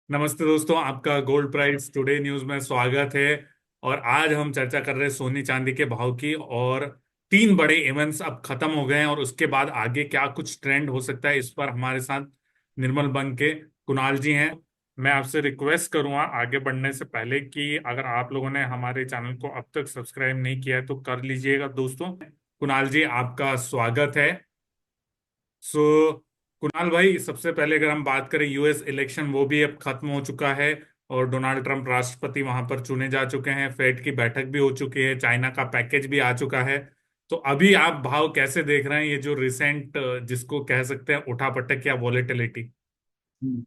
नमस्ते दोस्तों, आपका गोल्ड प्राइस टुडे न्यूज में स्वागत है। और आज हम चर्चा कर रहे हैं सोने चांदी के भाव की। और तीन बड़े इवेंट्स अब खत्म हो गए हैं और उसके बाद आगे क्या कुछ ट्रेंड हो सकता है, इस पर हमारे साथ निर्मल बंग के कुणाल जी हैं। मैं आपसे रिक्वेस्ट करूंगा आगे बढ़ने से पहले कि अगर आप लोगों ने हमारे चैनल को अब तक सब्सक्राइब नहीं किया है तो कर लीजिएगा दोस्तों। कुणाल जी, आपका स्वागत है। सो कुणाल भाई, सबसे पहले अगर हम बात करें यूएस इलेक्शन, वो भी अब खत्म हो चुका है और डोनाल्ड ट्रंप राष्ट्रपति वहां पर चुने जा चुके हैं। फेड की बैठक भी हो चुकी है, चाइना का पैकेज भी आ चुका है। तो अभी आप भाव कैसे देख रहे हैं, ये जो रिसेंट जिसको कह सकते हैं उठापटक या वॉलेटिलिटी? हम्म।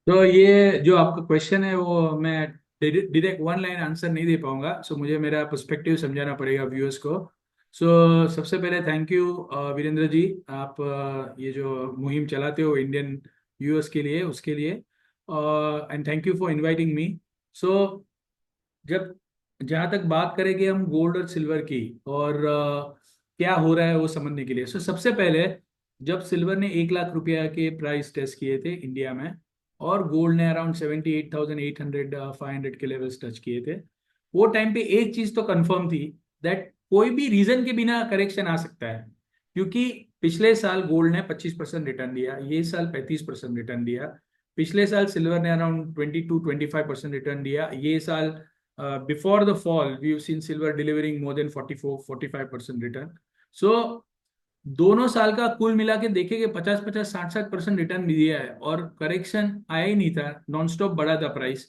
तो ये जो आपका क्वेश्चन है वो मैं डायरेक्ट वन लाइन आंसर नहीं दे पाऊंगा। सो मुझे मेरा पर्सपेक्टिव समझाना पड़ेगा व्यूअर्स को। सो सबसे पहले थैंक यू वीरेंद्र जी। आप ये जो मुहिम चलाते हो इंडियन यूएस के लिए उसके लिए, and thank you for inviting me. So जब जहाँ तक बात करेंगे हम गोल्ड और सिल्वर की, और क्या हो रहा है वो समझने के लिए, सो सबसे पहले जब सिल्वर ने 1 लाख रुपया के प्राइस टेस्ट किए थे इंडिया में, और गोल्ड ने अराउंड 78,800 500 के लेवल्स टच किए थे, वो टाइम पे एक चीज तो कंफर्म थी, दैट कोई भी रीजन के बिना करेक्शन आ सकता है। क्योंकि पिछले साल गोल्ड ने 25% रिटर्न दिया, ये साल 35% रिटर्न दिया। पिछले साल सिल्वर ने अराउंड 22-25% रिटर्न दिया, ये साल before the fall we've seen silver delivering more than 44-45% return. So दोनों साल का कुल मिला के देखेंगे 50-50 60-60% रिटर्न दिया है, और करेक्शन आया ही नहीं था, नॉन स्टॉप बढ़ा था प्राइस।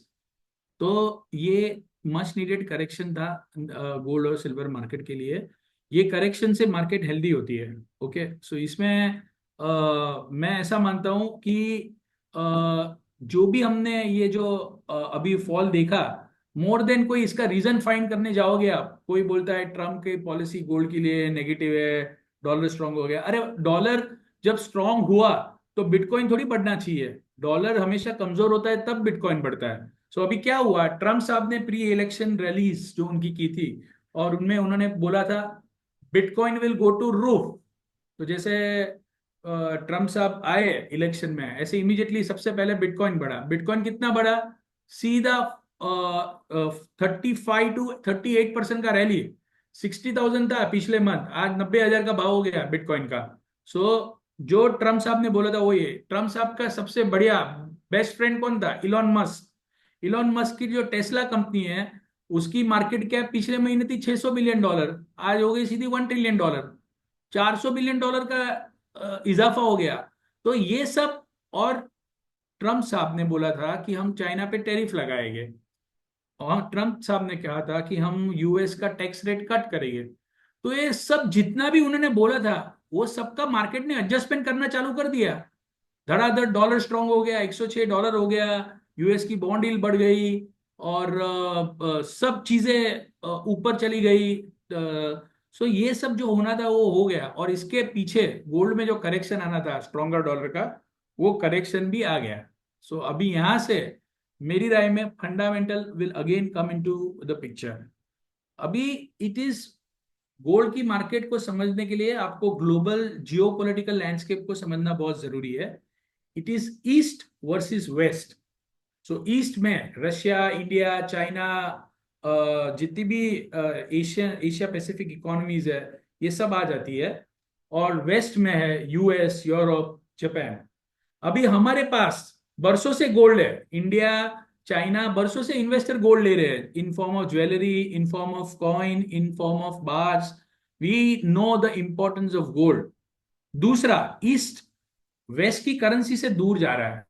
तो ये मच नीडेड करेक्शन था गोल्ड और सिल्वर मार्केट के लिए। ये करेक्शन से मार्केट हेल्दी होती है। ओके, सो इसमें मैं ऐसा मानता हूं कि जो भी हमने ये जो अभी फॉल देखा, मोर देन कोई इसका रीजन फाइंड करने जाओगे आप, कोई बोलता है ट्रम्प की पॉलिसी गोल्ड के लिए नेगेटिव है, डॉलर स्ट्रांग हो गया। अरे डॉलर जब स्ट्रांग हुआ तो बिटकॉइन थोड़ी बढ़ना चाहिए। डॉलर हमेशा कमजोर होता है तब बिटकॉइन बढ़ता है। सो अभी क्या हुआ, ट्रम्प साहब ने प्री इलेक्शन रैलीज जो उनकी की थी, और उनमें उन्होंने बोला था bitcoin will go to roof. तो जैसे ट्रम्प साहब आए इलेक्शन में, ऐसे इमीडिएटली सबसे पहले बिटकॉइन बढ़ा। बिटकॉइन कितना बढ़ा, सीधा 35-38% का रैली। 60,000 था पिछले मंथ, आज 90,000 का भाव हो गया बिटकॉइन का। सो जो ट्रम्प साहब ने बोला था वो ये, ट्रम्प साहब का सबसे बढ़िया बेस्ट फ्रेंड कौन था, इलॉन मस्क। इलॉन मस्क की जो टेस्ला कंपनी है, उसकी मार्केट कैप पिछले महीने थी $600 बिलियन, आज हो गई सीधी $1 ट्रिलियन। $400 बिलियन का इजाफा हो गया। तो ये सब, और ट्रम्प साहब ने बोला था कि हम चाइना पे टैरिफ लगाएंगे, और ट्रम्प साहब ने कहा था कि हम यूएस का टैक्स रेट कट करेंगे। तो ये सब जितना भी उन्होंने बोला था, वो सबका मार्केट ने एडजस्टमेंट करना चालू कर दिया। धड़ाधड़ डॉलर स्ट्रांग हो गया, $106 हो गया, यूएस की बॉन्ड यील्ड बढ़ गई, और सब चीजें ऊपर चली गई। सो ये सब जो होना था वो हो गया, और इसके पीछे गोल्ड में जो करेक्शन आना था स्ट्रॉन्गर डॉलर का, वो करेक्शन भी आ गया। सो अभी यहां से मेरी राय में fundamental will again come into the picture. अभी इट इज, गोल्ड की मार्केट को समझने के लिए आपको ग्लोबल जियोपॉलिटिकल लैंडस्केप को समझना बहुत जरूरी है। It is east versus West. So east में रशिया, इंडिया, चाइना, जितनी भी एशिया एशिया पैसिफिक इकोनॉमीज है, ये सब आ जाती है। और वेस्ट में है यूएस, यूरोप, जापान। अभी हमारे पास बरसों से गोल्ड है। इंडिया, चाइना बरसों से इन्वेस्टर गोल्ड ले रहे हैं, in form of jewellery, in form of coin, in form of bars. We know the importance of gold. दूसरा, ईस्ट वेस्ट की करेंसी से दूर जा रहा है,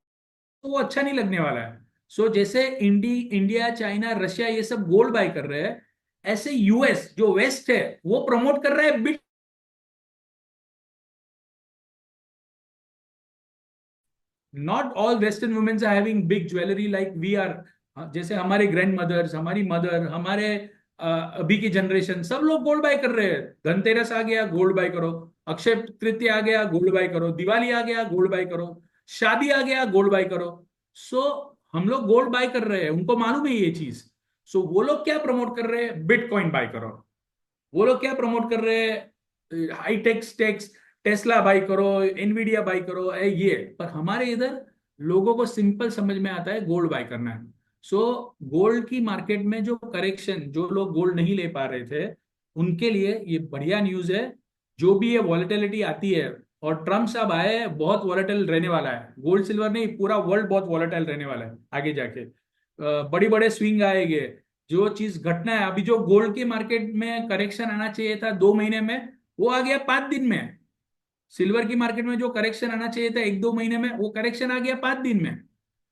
तो वो अच्छा नहीं लगने वाला है। सो जैसे इंडिया, चाइना, रशिया ये सब गोल्ड बाय कर रहे हैं, ऐसे यूएस जो वेस्ट है वो प्रमोट कर रहा है bit. Not all western womens are having big jewellery like we are. जैसे हमारे ग्रैंड मदर्स, हमारी मदर, हमारे अभी की जनरेशन, सब लोग गोल्ड बाय कर रहे हैं। धनतेरस आ गया, गोल्ड बाय करो। अक्षय तृतीया आ गया, गोल्ड बाय करो। दिवाली आ गया, गोल्ड बाय करो। शादी आ गया, गोल्ड बाय करो। सो हम लोग गोल्ड बाय कर रहे हैं, उनको मालूम है ये चीज। सो वो लोग क्या प्रमोट कर रहे हैं, बिटकॉइन बाय करो। वो लोग क्या प्रमोट कर रहे हैं, हाईटेक स्टेक्स, टेस्ला बाई करो, एनवीडिया बाई करो, ये। पर हमारे इधर लोगों को सिंपल समझ में आता है गोल्ड बाय करना है। सो गोल्ड की मार्केट में जो करेक्शन, जो लोग गोल्ड नहीं ले पा रहे थे, उनके लिए ये बढ़िया न्यूज है। जो भी ये वॉलेटिलिटी आती है, और ट्रम्प साहब आए हैं, बहुत वॉलेटाइल रहने वाला है, गोल्ड सिल्वर नहीं, पूरा वर्ल्ड बहुत वॉलेटाइल रहने वाला है आगे जाके। बड़ी बड़े स्विंग आएंगे। जो चीज घटना है, अभी जो गोल्ड के मार्केट में करेक्शन आना चाहिए था 2 महीने में, वो आ गया 5 दिन में। सिल्वर की मार्केट में जो करेक्शन आना चाहिए था 1-2 महीने में, वो करेक्शन आ गया 5 दिन में।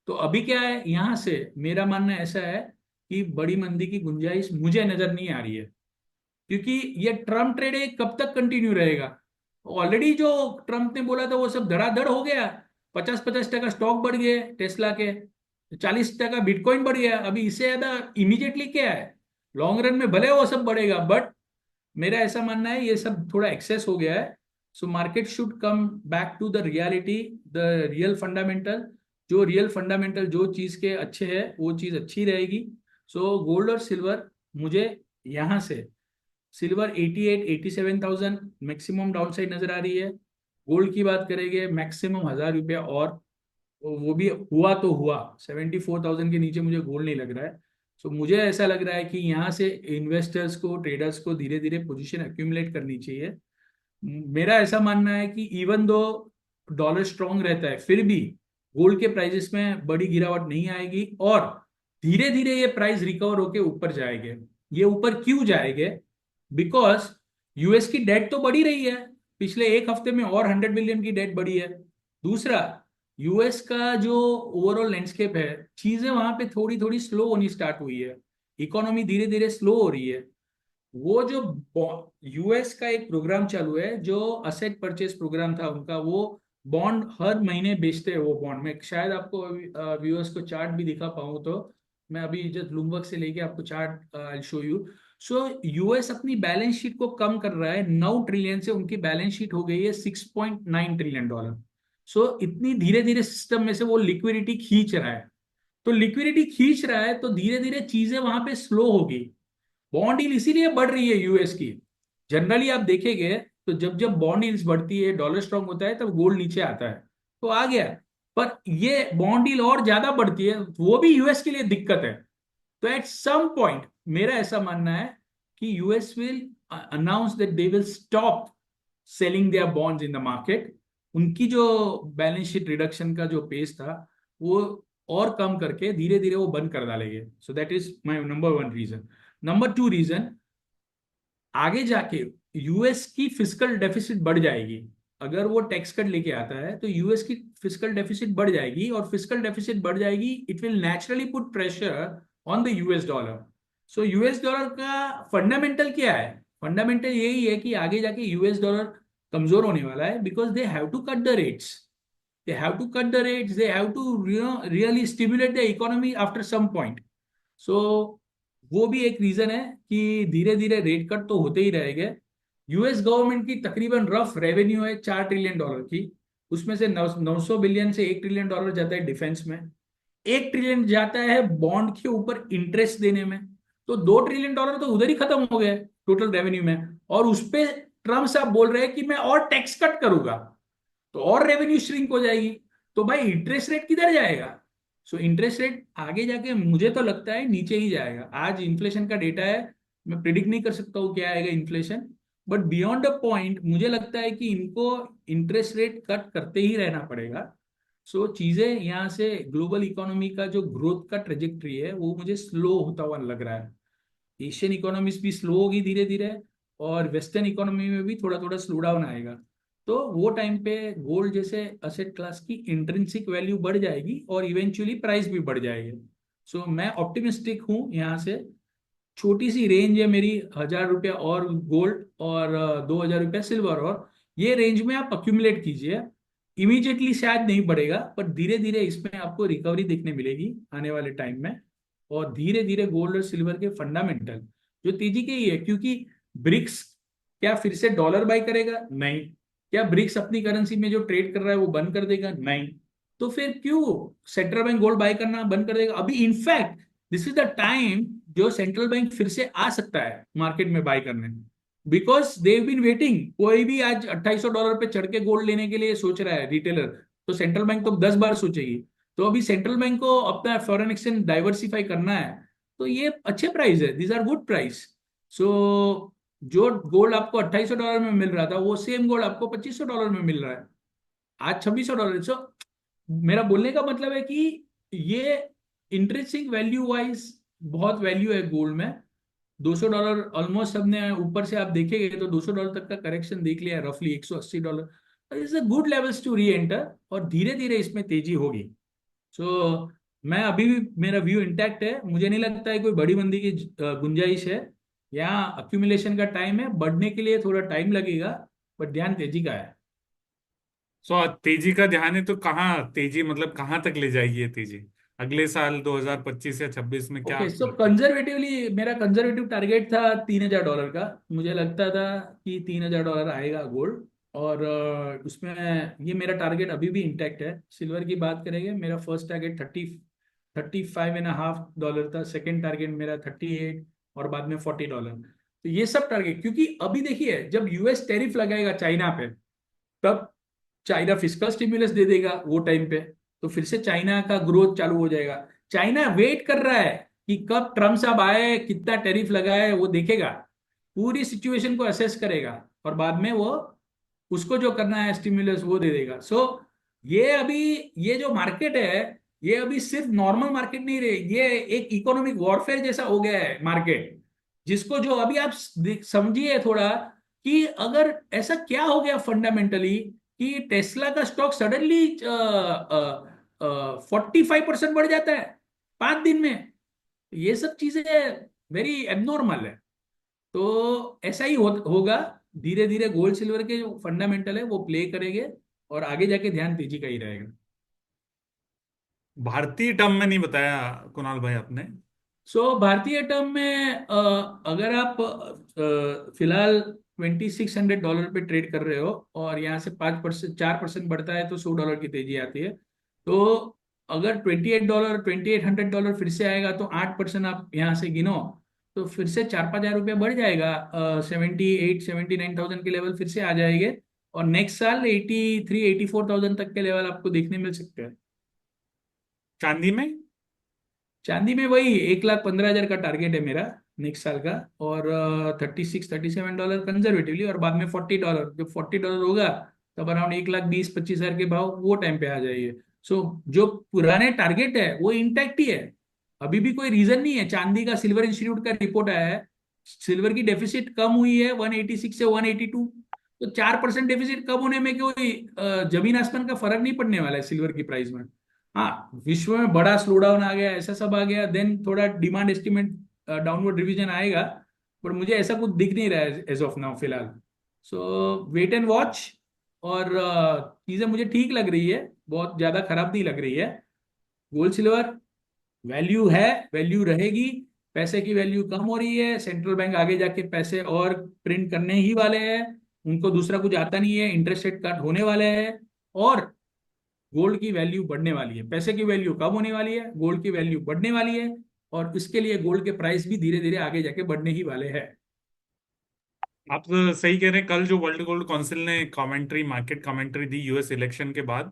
तो अभी क्या है, यहां से मेरा मानना ऐसा है कि बड़ी मंदी की गुंजाइश मुझे नजर नहीं आ रही है। क्योंकि ये ट्रम्प ट्रेड एक कब तक कंटिन्यू रहेगा? ऑलरेडी जो ट्रम्प ने बोला था वो सब धड़ाधड़ हो गया। 50-50% स्टॉक बढ़ गए टेस्ला के, 40% बिटकॉइन बढ़ गया। अभी इससे ज्यादा इमीडिएटली क्या है? लॉन्ग रन में भले वो सब बढ़ेगा, बट मेरा ऐसा मानना है ये सब थोड़ा एक्सेस हो गया है। So market should come back to the reality, the real fundamental. जो रियल फंडामेंटल जो चीज के अच्छे है वो चीज अच्छी रहेगी। सो गोल्ड और सिल्वर, मुझे यहाँ से सिल्वर 88-87,000 मैक्सिमम डाउन साइड नजर आ रही है। गोल्ड की बात करेंगे, मैक्सिमम 1,000 रुपया, और वो भी हुआ तो हुआ 74,000 के नीचे मुझे गोल्ड नहीं लग रहा है। सो मुझे ऐसा लग रहा है कि यहाँ से इन्वेस्टर्स को, ट्रेडर्स को धीरे धीरे पोजीशन एक्यूमुलेट करनी चाहिए। मेरा ऐसा मानना है कि इवन दो डॉलर स्ट्रांग रहता है, फिर भी गोल्ड के प्राइसेस में बड़ी गिरावट नहीं आएगी, और धीरे धीरे ये प्राइस रिकवर होके ऊपर जाएंगे। ये ऊपर क्यों जाएंगे? बिकॉज यूएस की डेट तो बढ़ी रही है। पिछले एक हफ्ते में और 100 बिलियन की डेट बढ़ी है। दूसरा, यूएस का जो ओवरऑल लैंडस्केप है, चीजें वहां पे थोड़ी थोड़ी स्लो होनी स्टार्ट हुई है। इकोनॉमी धीरे धीरे स्लो हो रही है। वो जो यूएस का एक प्रोग्राम चालू है, जो असेट परचेज प्रोग्राम था उनका, वो बॉन्ड हर महीने बेचते हैं। वो बॉन्ड में शायद आपको व्यूअर्स को चार्ट भी दिखा पाऊँ तो, मैं अभी जस्ट ब्लूमबर्ग से लेके आपको chart I show you. So US अपनी बैलेंस शीट को कम कर रहा है। 9 ट्रिलियन से उनकी बैलेंस शीट हो गई है $6.9 ट्रिलियन। सो इतनी धीरे धीरे सिस्टम में से वो लिक्विडिटी खींच रहा है। तो लिक्विडिटी खींच रहा है तो धीरे धीरे चीजें वहां पे स्लो होगी। बॉन्ड यील्ड इसीलिए बढ़ रही है यूएस की। जनरली आप देखेंगे तो जब जब बॉन्ड यील्ड बढ़ती है, डॉलर स्ट्रांग होता है, तब गोल्ड नीचे आता है। तो आ गया। पर ये बॉन्ड यील्ड और ज्यादा बढ़ती है, वो भी यूएस के लिए दिक्कत है। तो एट सम पॉइंट मेरा ऐसा मानना है कि US will announce that they will stop selling their bonds in the market. उनकी जो बैलेंस शीट रिडक्शन का जो पेस था, वो और कम करके धीरे धीरे वो बंद कर डालेंगे। So that is my number 1 reason. Number 2 reason, आगे जाके यूएस की फिस्कल डेफिसिट बढ़ जाएगी। अगर वो टैक्स कट लेके आता है तो यूएस की फिस्कल डेफिसिट बढ़ जाएगी, और फिस्कल डेफिसिट बढ़ जाएगी, it will naturally put pressure on the US dollar. So US dollar का फंडामेंटल क्या है? फंडामेंटल यही है कि आगे जाके यूएस डॉलर कमजोर होने वाला है, because they have to cut the rates. they have to cut the rates, they have to really stimulate the economy after some point. So वो भी एक रीजन है कि धीरे धीरे रेट कट तो होते ही रहेंगे। यूएस गवर्नमेंट की तकरीबन रफ रेवेन्यू है $4 ट्रिलियन की। उसमें से 900 बिलियन से $1 ट्रिलियन जाता है डिफेंस में। 1 ट्रिलियन जाता है बॉन्ड के ऊपर इंटरेस्ट देने में। तो $2 ट्रिलियन तो उधर ही खत्म हो गए टोटल रेवेन्यू में। और उस पे ट्रम्प साहब बोल रहे हैं कि मैं और टैक्स कट करूंगा, तो और रेवेन्यू श्रिंक हो जाएगी। तो भाई इंटरेस्ट रेट किधर जाएगा? सो इंटरेस्ट रेट आगे जाके मुझे तो लगता है नीचे ही जाएगा। आज इन्फ्लेशन का डेटा है, मैं प्रिडिक्ट नहीं कर सकता हूँ क्या आएगा inflation, but beyond a point मुझे लगता है कि इनको इंटरेस्ट रेट कट करते ही रहना पड़ेगा। सो चीजें यहाँ से, ग्लोबल इकोनॉमी का जो ग्रोथ का ट्रेजेक्ट्री है वो मुझे स्लो होता हुआ लग रहा है। एशियन इकोनॉमीज भी स्लो होगी धीरे धीरे, और वेस्टर्न इकोनॉमी में भी थोड़ा थोड़ा स्लो डाउन आएगा। तो वो टाइम पे गोल्ड जैसे असेट क्लास की इंट्रिंसिक वैल्यू बढ़ जाएगी, और इवेंचुअली प्राइस भी बढ़ जाएगी। सो मैं ऑप्टिमिस्टिक हूँ यहाँ से। छोटी सी रेंज है मेरी, 1,000 रुपया और गोल्ड, और 2,000 रुपया सिल्वर, और ये रेंज में आप अक्यूमुलेट कीजिए। इमीडिएटली शायद नहीं बढ़ेगा, पर धीरे धीरे इसमें आपको रिकवरी देखने मिलेगी आने वाले टाइम में। और धीरे धीरे गोल्ड और सिल्वर के फंडामेंटल जो तेजी के ही है, क्योंकि ब्रिक्स क्या फिर से डॉलर बाय करेगा? नहीं। क्या ब्रिक्स अपनी करेंसी में जो ट्रेड कर रहा है वो बंद कर देगा? नहीं। तो फिर क्यों सेंट्रल बैंक गोल्ड बाय करना बंद कर देगा? अभी in fact this is the time जो सेंट्रल बैंक फिर से आ सकता है मार्केट में बाय करने, बिकॉज देव बीन वेटिंग। कोई भी आज $2,800 पे चढ़ के गोल्ड लेने के लिए सोच रहा है रिटेलर, तो सेंट्रल बैंक तो 10 बार सोचेगी। तो अभी सेंट्रल बैंक को अपना फॉरेन एक्सचेंज डाइवर्सिफाई करना है, तो ये अच्छे प्राइस है, दीज आर गुड प्राइस। सो जो गोल्ड आपको $2800 में मिल रहा था, वो सेम गोल्ड आपको $2500 में मिल रहा है आज, $2600। सो मेरा बोलने का मतलब है कि ये इंटरेस्टिंग वैल्यू वाइज बहुत वैल्यू है गोल्ड में। $200 ऑलमोस्ट सबने ऊपर से आप देखेंगे तो $200 तक का करेक्शन देख लिया है, रफली $180। Is a good levels to reenter, और धीरे धीरे इसमें तेजी होगी। सो मैं अभी भी, मेरा व्यू इंटैक्ट है, मुझे नहीं लगता है कोई बड़ी मंदी की गुंजाइश है। यहाँ अक्यूमुलेशन का टाइम है, बढ़ने के लिए थोड़ा टाइम लगेगा, बट ध्यान तेजी का है। सो तेजी का ध्यान है तो कहाँ तेजी, मतलब कहाँ तक ले जाएगी ये तेजी? अगले साल 2025 या 26 में क्या ओके, सो लगता है? कंजर्वेटिवली मेरा कंजर्वेटिव टारगेट था $3000 का। मुझे लगता था कि $3000 आएगा गोल्ड, और उसमें ये मेरा टारगेट अभी भी इंटैक्ट है। सिल्वर की बात करेंगे, मेरा फर्स्ट टारगेट 35.5 डॉलर था, सेकेंड टारगेट मेरा 38, और बाद में $40। तो ये सब टारगेट, क्योंकि अभी देखिए जब यूएस टैरिफ लगाएगा चाइना पे, तब चाइना फिस्कल स्टिमुलस दे देगा वो टाइम पे, तो फिर से चाइना का ग्रोथ चालू हो जाएगा। चाइना वेट कर रहा है कि कब ट्रम्प साहब आए, कितना टैरिफ लगाए, वो देखेगा, पूरी सिचुएशन को असेस करेगा, और बाद में वो उसको जो करना है स्टिमुलस वो दे देगा। सो ये अभी, ये जो मार्केट है, ये अभी सिर्फ नॉर्मल मार्केट नहीं रहे, ये एक इकोनॉमिक वॉरफेयर जैसा हो गया है मार्केट, जिसको जो अभी आप समझिए थोड़ा, कि अगर ऐसा क्या हो गया फंडामेंटली कि टेस्ला का स्टॉक सडनली 45% बढ़ जाता है 5 दिन में। ये सब चीजें वेरी एबनॉर्मल है। तो ऐसा ही होगा, धीरे धीरे गोल्ड सिल्वर के जो फंडामेंटल है वो प्ले करेंगे, और आगे जाके ध्यान तेजी का ही रहेगा। भारतीय टर्म में नहीं बताया कुणाल भाई आपने। भारतीय टर्म में अगर आप फिलहाल $2600 पे ट्रेड कर रहे हो, और यहाँ से 5%, 4% बढ़ता है तो $100 की तेजी आती है। तो अगर $28, $2800 फिर से आएगा, तो 8% आप यहाँ से गिनो, तो फिर से 4-5 हज़ार रुपया बढ़ जाएगा। 78-79 थाउजेंड के लेवल फिर से आ जाएंगे, और नेक्स्ट साल 83-84 थाउजेंड तक के लेवल आपको देखने मिल सकते हैं। चांदी में? चांदी में वही 1,15,000 का टारगेट है मेरा नेक्स्ट साल का, और 36-37 डॉलर कंजर्वेटिवली, और बाद में $40, जब $40 होगा, तब अराउंड 1,20-25 हज़ार के भाव वो टाइम पे आ जाइए। सो जो पुराने टारगेट है वो इंटैक्ट ही है, अभी भी कोई रीजन नहीं है। चांदी का सिल्वर इंस्टीट्यूट का रिपोर्ट आया है, सिल्वर की डेफिसिट कम हुई है 186 से 182। तो 4% डेफिसिट कम होने में कोई जमीन आसमान का फर्क नहीं पड़ने वाला है सिल्वर की प्राइस में। हाँ, विश्व में बड़ा स्लो डाउन आ गया, ऐसा सब आ गया, देन थोड़ा डिमांड एस्टिमेट डाउनवर्ड रिवीजन आएगा, पर मुझे ऐसा कुछ दिख नहीं रहा है एज ऑफ नाउ फिलहाल। सो वेट एंड वॉच, और चीजें मुझे ठीक लग रही है, बहुत ज्यादा खराब नहीं लग रही है। गोल्ड सिल्वर वैल्यू है, वैल्यू रहेगी। पैसे की वैल्यू कम हो रही है, सेंट्रल बैंक आगे जाके पैसे और प्रिंट करने ही वाले हैं, उनको दूसरा कुछ आता नहीं है, इंटरेस्ट रेट कट होने वाले हैं, और गोल्ड की वैल्यू बढ़ने वाली है। पैसे की वैल्यू कम होने वाली है, गोल्ड की वैल्यू बढ़ने वाली है, और इसके लिए गोल्ड के प्राइस भी धीरे धीरे आगे जाके बढ़ने ही वाले हैं। आप तो सही कह रहे हैं। कल जो वर्ल्ड गोल्ड काउंसिल ने कमेंट्री, मार्केट कमेंट्री दी यूएस इलेक्शन के बाद,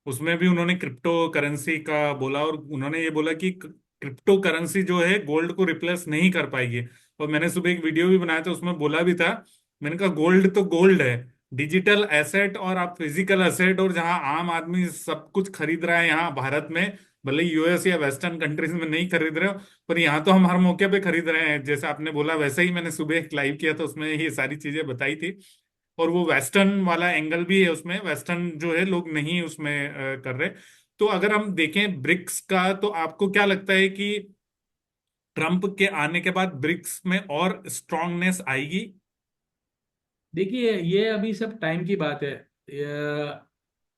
उसमें भी उन्होंने क्रिप्टो करेंसी का बोला, और उन्होंने ये बोला कि क्रिप्टो करेंसी जो है गोल्ड को रिप्लेस नहीं कर पाएगी। और मैंने सुबह एक वीडियो भी बनाया था, उसमें बोला भी था, मैंने कहा गोल्ड तो गोल्ड है, डिजिटल एसेट, और आप फिजिकल एसेट, और जहां आम आदमी सब कुछ खरीद रहा है यहाँ भारत में, भले यूएस या वेस्टर्न कंट्रीज में नहीं खरीद रहे हो, पर यहाँ तो हम हर मौके पे खरीद रहे हैं। जैसे आपने बोला वैसे ही मैंने सुबह एक लाइव किया था, उसमें ये सारी चीजें बताई थी। और वो वेस्टर्न वाला एंगल भी है उसमें, वेस्टर्न जो है लोग नहीं उसमें कर रहे। तो अगर हम देखें ब्रिक्स का, तो आपको क्या लगता है कि ट्रम्प के आने के बाद ब्रिक्स में और स्ट्रांगनेस आएगी? देखिए ये अभी सब टाइम की बात है।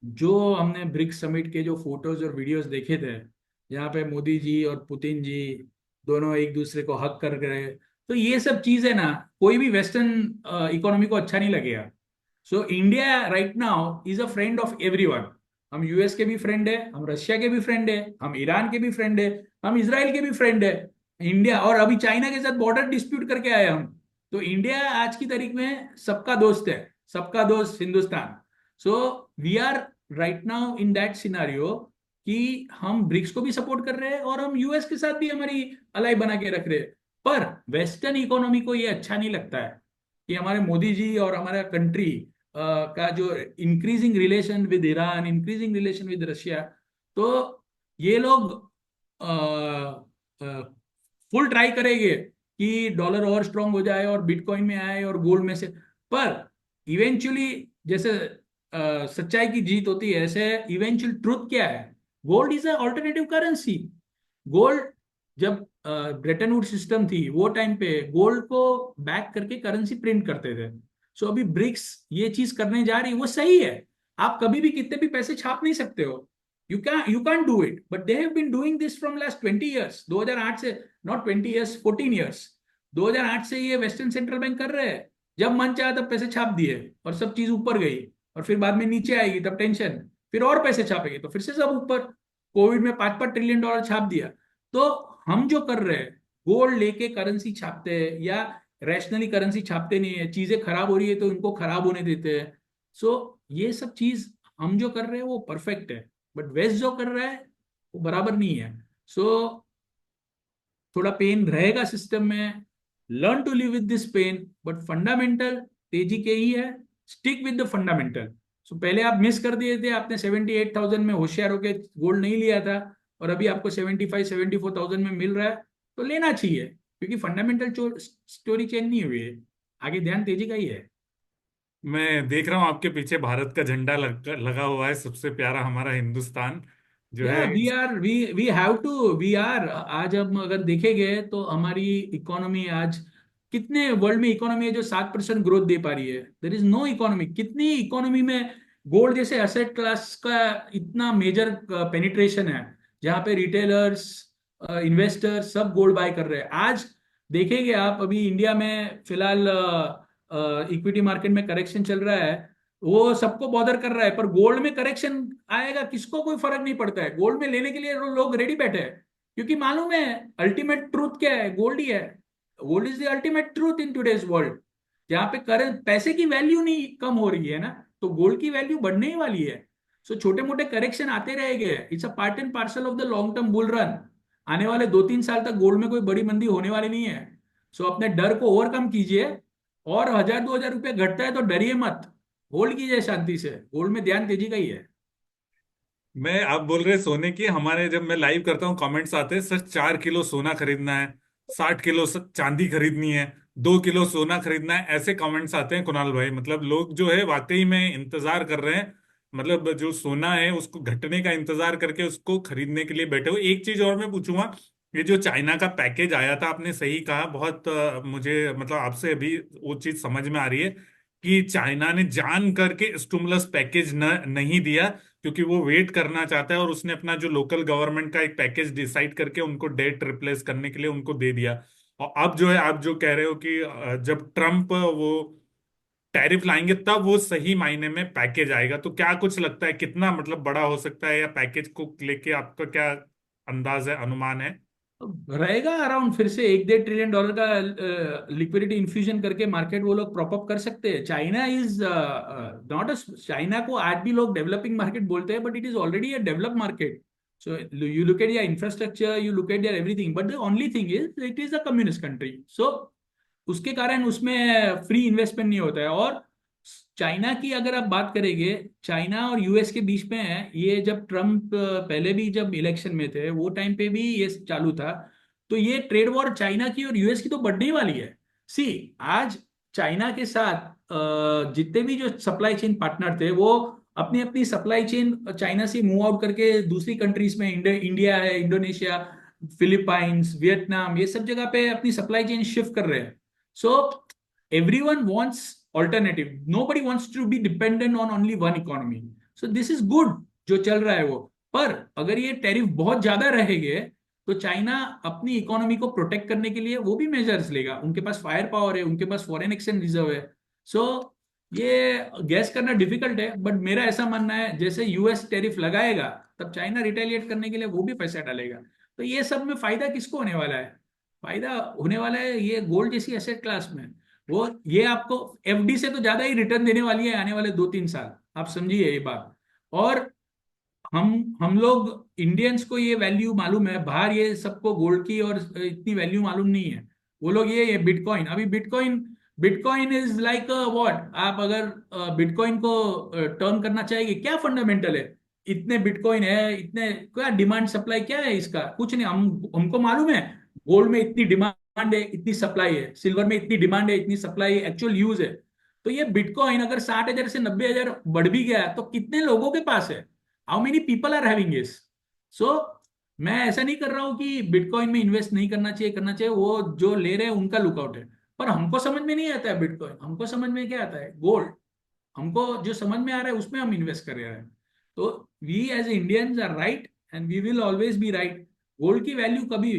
जो हमने ब्रिक्स समिट के जो फोटोज और वीडियोस देखे थे, यहाँ पे मोदी जी और पुतिन जी दोनों एक दूसरे को हक कर रहे, तो ये सब चीजें ना कोई भी वेस्टर्न इकोनॉमी को अच्छा नहीं लगेगा। So India right now is a friend of everyone. हम यूएस के भी फ्रेंड है, हम रशिया के भी फ्रेंड है, हम ईरान के भी फ्रेंड है, हम इसराइल के भी फ्रेंड है। इंडिया, और अभी चाइना के साथ बॉर्डर डिस्प्यूट करके आए हम। तो इंडिया आज की तारीख में सबका दोस्त है, सबका दोस्त Hindustan. So we are right now in that scenario, कि हम ब्रिक्स को भी सपोर्ट कर रहे हैं और हम यूएस के साथ भी हमारी अलाई बना के रख रहे हैं। पर वेस्टर्न इकोनॉमी को ये अच्छा नहीं लगता है कि हमारे मोदी जी और हमारा कंट्री का जो increasing relation with Iran, increasing relation with Russia, तो ये लोग फुल ट्राई करेंगे कि डॉलर और स्ट्रांग हो जाए और बिटकॉइन में आए और गोल्ड में से। पर इवेंचुअली जैसे सच्चाई की जीत होती है, ऐसे इवेंचुअल ट्रुथ क्या है, gold is a alternative currency. Gold जब ब्रेटन वुड सिस्टम थी वो टाइम पे गोल्ड को बैक करके करेंसी प्रिंट करते थे। सो अभी ब्रिक्स ये चीज करने जा रही है, वो सही है। आप कभी भी कितने भी पैसे छाप नहीं सकते हो, you can do it, but they have been doing this from last 20 years, 2008 से, नॉट 20 ईयर्स, 14 ईयर्स। 2008 से ये वेस्टर्न सेंट्रल बैंक कर रहे हैं। जब मन चाहा तब पैसे छाप दिए और सब चीज ऊपर गई, और फिर बाद में नीचे आएगी तब टेंशन, फिर और पैसे छापेंगे तो फिर से सब ऊपर। कोविड में 5-5 ट्रिलियन डॉलर छाप दिया। तो हम जो कर रहे हैं, गोल्ड लेके करेंसी छापते हैं या रैशनली करेंसी छापते नहीं है, चीजें खराब हो रही है तो इनको खराब होने देते हैं। सो ये सब चीज हम जो कर रहे हैं वो परफेक्ट है, बट वेस्ट जो कर रहा है वो बराबर नहीं है। सो थोड़ा पेन रहेगा सिस्टम में, learn to live with this pain, but fundamental तेजी के ही है। Stick with the fundamental. So पहले आप मिस कर दिए थे, आपने 78,000 में होशियार होके गोल्ड नहीं लिया था, और अभी आपको 75-74,000 में मिल रहा है, तो लेना चाहिए, क्योंकि फंडामेंटल स्टोरी चेंज नहीं हुई है, आगे ध्यान तेजी का ही है। मैं देख रहा हूँ आपके पीछे भारत का झंडा लगा हुआ है, सबसे प्यारा हमारा हिंदुस्तान जो या है। We have to, we are, आज हम अगर देखेंगे तो हमारी इकोनॉमी आज, कितने वर्ल्ड में इकोनॉमी है जो 7% ग्रोथ दे पा रही है? देर इज नो इकोनॉमी, कितनी इकोनॉमी में गोल्ड जैसे एसेट क्लास का इतना मेजर पेनिट्रेशन है, जहाँ पे रिटेलर्स, इन्वेस्टर्स सब गोल्ड बाय कर रहे हैं आज। देखेंगे आप, अभी इंडिया में फिलहाल इक्विटी मार्केट में करेक्शन चल रहा है, वो सबको बॉदर कर रहा है, पर गोल्ड में करेक्शन आएगा किसको कोई फर्क नहीं पड़ता है, गोल्ड में लेने के लिए लोग रेडी बैठे हैं, क्योंकि मालूम है अल्टीमेट ट्रूथ क्या है, गोल्ड ही है। Gold is the ultimate truth in today's world, जहाँ पे करंट पैसे की वैल्यू नहीं कम हो रही है ना, तो गोल्ड की वैल्यू बढ़ने ही वाली है। सो छोटे मोटे करेक्शन आते रहेंगे, it's a part and parcel of the long term bull run. आने वाले 2-3 साल तक गोल्ड में कोई बड़ी मंदी होने वाली नहीं है। सो अपने डर को ओवरकम कीजिए, और 1,000-2,000 रुपये घटता है तो डरिए मत, होल्ड कीजिए शांति से, गोल्ड में ध्यान तेजी का ही है। मैं आप बोल रहे सोने की, हमारे जब मैं लाइव करता हूँ कमेंट्स आते हैं, सर 4 किलो सोना खरीदना है, 60 किलो चांदी खरीदनी है, 2 किलो सोना खरीदना है, ऐसे कमेंट्स आते हैं कुणाल भाई। मतलब लोग जो है वाकई में इंतजार कर रहे हैं, मतलब जो सोना है उसको घटने का इंतजार करके उसको खरीदने के लिए बैठे हुए। एक चीज और मैं पूछूंगा, ये जो चाइना का पैकेज आया था, आपने सही कहा, बहुत मुझे मतलब आपसे अभी वो चीज समझ में आ रही है कि चाइना ने जान करके स्टिमुलस पैकेज नहीं दिया, क्योंकि वो वेट करना चाहता है, और उसने अपना जो लोकल गवर्नमेंट का एक पैकेज डिसाइड करके उनको डेट रिप्लेस करने के लिए उनको दे दिया। और अब जो है आप जो कह रहे हो कि जब ट्रम्प वो टैरिफ लाएंगे तब वो सही मायने में पैकेज आएगा, तो क्या कुछ लगता है कितना मतलब बड़ा हो सकता है, या पैकेज को लेके आपका क्या अंदाज है, अनुमान है? रहेगा अराउंड, फिर से 1-1.5 ट्रिलियन डॉलर का लिक्विडिटी इन्फ्यूजन करके मार्केट वो लोग प्रॉप अप कर सकते हैं। China is not a, China को आज भी लोग डेवलपिंग मार्केट बोलते हैं, but it is already a developed market. So you look at your infrastructure, you look at your everything, but the only thing is it is a communist country. So उसके कारण उसमें free investment नहीं होता है। और China की अगर आप बात करेंगे, चाइना और यूएस के बीच में है ये, जब ट्रम्प पहले भी जब इलेक्शन में थे वो टाइम पे भी ये चालू था। तो ये ट्रेड वॉर चाइना की और यूएस की तो बढ़ने ही वाली है। सी, आज चाइना के साथ जितने भी जो सप्लाई चेन पार्टनर थे, वो अपनी अपनी सप्लाई चेन चाइना से मूव आउट करके दूसरी कंट्रीज में, इंडिया है, इंडोनेशिया, फिलीपाइंस, वियतनाम, ये सब जगह पे अपनी सप्लाई चेन शिफ्ट कर रहे हैं। सो everyone wants alternative, nobody wants to be dependent on only one economy. So this is good जो चल रहा है वो। पर अगर ये टैरिफ बहुत ज्यादा रहेंगे, तो चाइना अपनी इकोनॉमी को प्रोटेक्ट करने के लिए वो भी मेजर्स लेगा, उनके पास फायर पावर है, उनके पास फॉरेन एक्सचेंज रिजर्व है। सो ये गैस करना डिफिकल्ट है, बट मेरा ऐसा मानना है जैसे यूएस टैरिफ लगाएगा तब चाइना रिटेलिएट करने के लिए वो भी पैसा डालेगा। तो ये सब में फायदा किसको होने वाला है? फायदा होने वाला है ये गोल्ड जैसी एसेट क्लास में। वो ये आपको एफडी से तो ज्यादा ही रिटर्न देने वाली है आने वाले 2-3 साल, आप समझिए ये बात। और हम लोग इंडियंस को ये वैल्यू मालूम है, बाहर ये सबको गोल्ड की और इतनी वैल्यू मालूम नहीं है। वो लोग ये बिटकॉइन, अभी bitcoin, bitcoin is like what, आप अगर बिटकॉइन को टर्न करना चाहेंगे, क्या फंडामेंटल है? इतने बिटकॉइन है, इतने क्या डिमांड सप्लाई क्या है इसका? कुछ नहीं। हमको मालूम है गोल्ड में इतनी डिमांड है, इतनी सप्लाई है, सिल्वर में इतनी डिमांड है, इतनी सप्लाई है, एक्चुअल यूज है। तो ये बिटकॉइन अगर 60,000 से 90,000 बढ़ भी गया तो कितने लोगों के पास है? How many people are having this? So मैं ऐसा नहीं कर रहा हूं कि बिटकॉइन में इन्वेस्ट नहीं करना चाहिए, करना चाहिए, वो जो ले रहे हैं उनका लुकआउट है। पर हमको समझ में नहीं आता है बिटकॉइन, हमको समझ में क्या आता है? गोल्ड। हमको जो समझ में आ रहा है उसमें हम इन्वेस्ट कर रहे हैं। तो we as Indians are right and we will always be right. Gold की वैल्यू कभी,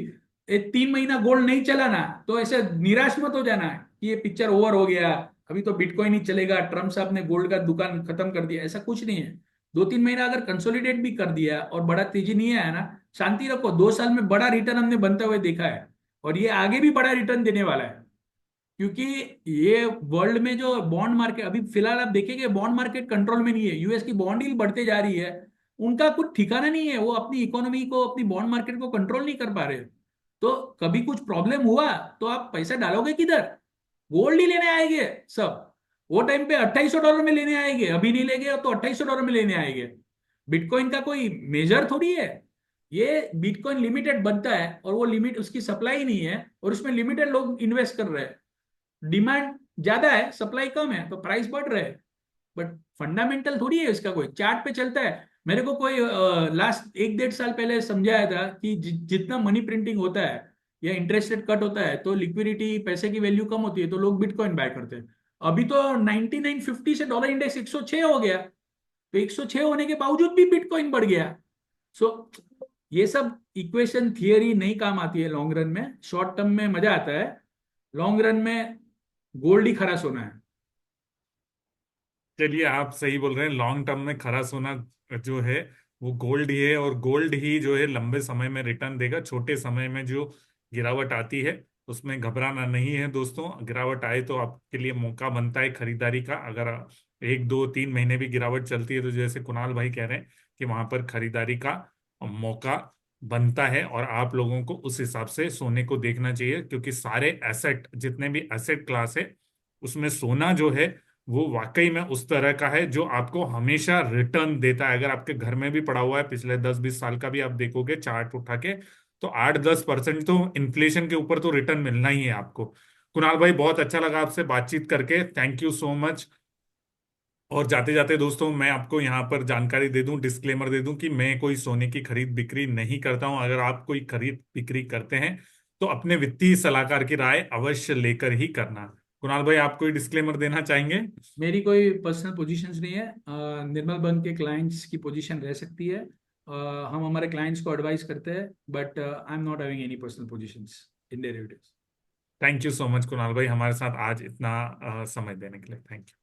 3 महीना गोल्ड नहीं चला ना, तो ऐसे निराश मत हो जाना है कि ये पिक्चर ओवर हो गया, अभी तो बिटकॉइन ही चलेगा, ट्रम्प साहब ने गोल्ड का दुकान खत्म कर दिया। ऐसा कुछ नहीं है। 2-3 महीना अगर कंसोलिडेट भी कर दिया और बड़ा तेजी नहीं आया ना, शांति रखो, 2 साल में बड़ा रिटर्न हमने बनते हुए देखा है। और ये आगे भी बड़ा रिटर्न देने वाला है। क्योंकि ये वर्ल्ड में जो बॉन्ड मार्केट, अभी फिलहाल आप देखेंगे बॉन्ड मार्केट कंट्रोल में नहीं है, यूएस की बॉन्ड यील्ड बढ़ते जा रही है, उनका कुछ ठिकाना नहीं है, वो अपनी इकोनॉमी को, अपनी बॉन्ड मार्केट को कंट्रोल नहीं कर पा रहे। तो कभी कुछ प्रॉब्लम हुआ तो आप पैसा डालोगे किधर? गोल्ड ही लेने आएंगे सब। वो टाइम पे $2800 में लेने आएंगे, अभी नहीं लेंगे तो $2800 में लेने आएंगे। बिटकॉइन का कोई मेजर थोड़ी है। ये बिटकॉइन लिमिटेड बनता है और वो लिमिट, उसकी सप्लाई नहीं है और उसमें लिमिटेड लोग इन्वेस्ट कर रहे हैं। डिमांड ज्यादा है, सप्लाई कम है, तो प्राइस बढ़ रहा है। बट फंडामेंटल थोड़ी है इसका, कोई चार्ट पे चलता है। मेरे को कोई लास्ट 1-1.5 साल पहले समझाया था कि जितना मनी प्रिंटिंग होता है या इंटरेस्ट रेट कट होता है तो लिक्विडिटी, पैसे की वैल्यू कम होती है, तो लोग बिटकॉइन बाय करते हैं। अभी तो 9950 से डॉलर इंडेक्स 106 हो गया, तो 106 होने के बावजूद भी बिटकॉइन बढ़ गया। सो ये सब इक्वेशन थियरी नहीं काम आती है लॉन्ग रन में। शॉर्ट टर्म में मजा आता है, लॉन्ग रन में गोल्ड ही खरा सोना है। चलिए, आप सही बोल रहे हैं, लॉन्ग टर्म में खरा सोना जो है वो गोल्ड ही है, और गोल्ड ही जो है लंबे समय में रिटर्न देगा। छोटे समय में जो गिरावट आती है उसमें घबराना नहीं है दोस्तों। गिरावट आए तो आपके लिए मौका बनता है खरीदारी का। अगर 1 2 3 महीने भी गिरावट चलती है तो जैसे कुणाल भाई कह रहे हैं कि वहां पर खरीदारी का मौका बनता है, और आप लोगों को उस हिसाब से सोने को देखना चाहिए, क्योंकि सारे एसेट, जितने भी एसेट क्लास है उसमें सोना जो है वो वाकई में उस तरह का है जो आपको हमेशा रिटर्न देता है। अगर आपके घर में भी पड़ा हुआ है पिछले 10 20 साल का भी आप देखोगे चार्ट उठा के, तो 8 10% तो इन्फ्लेशन के ऊपर तो रिटर्न मिलना ही है आपको। कुणाल भाई, बहुत अच्छा लगा आपसे बातचीत करके, थैंक यू सो मच। और जाते जाते दोस्तों, मैं आपको यहाँ पर जानकारी दे दूं, डिस्क्लेमर दे दूं कि मैं कोई सोने की खरीद बिक्री नहीं करता हूं। अगर आप कोई खरीद बिक्री करते हैं तो अपने वित्तीय सलाहकार की राय अवश्य लेकर ही करना। कुणाल भाई, आप कोई डिस्क्लेमर देना चाहेंगे? मेरी कोई पर्सनल पोजीशंस नहीं है। निर्मल बैंक के क्लाइंट्स की पोजीशन रह सकती है। हम हमारे क्लाइंट्स को एडवाइस करते हैं, but I am not having any personal positions in derivatives. Thank you so much Kunal भाई, हमारे साथ आज इतना समय देने के लिए, थैंक यू।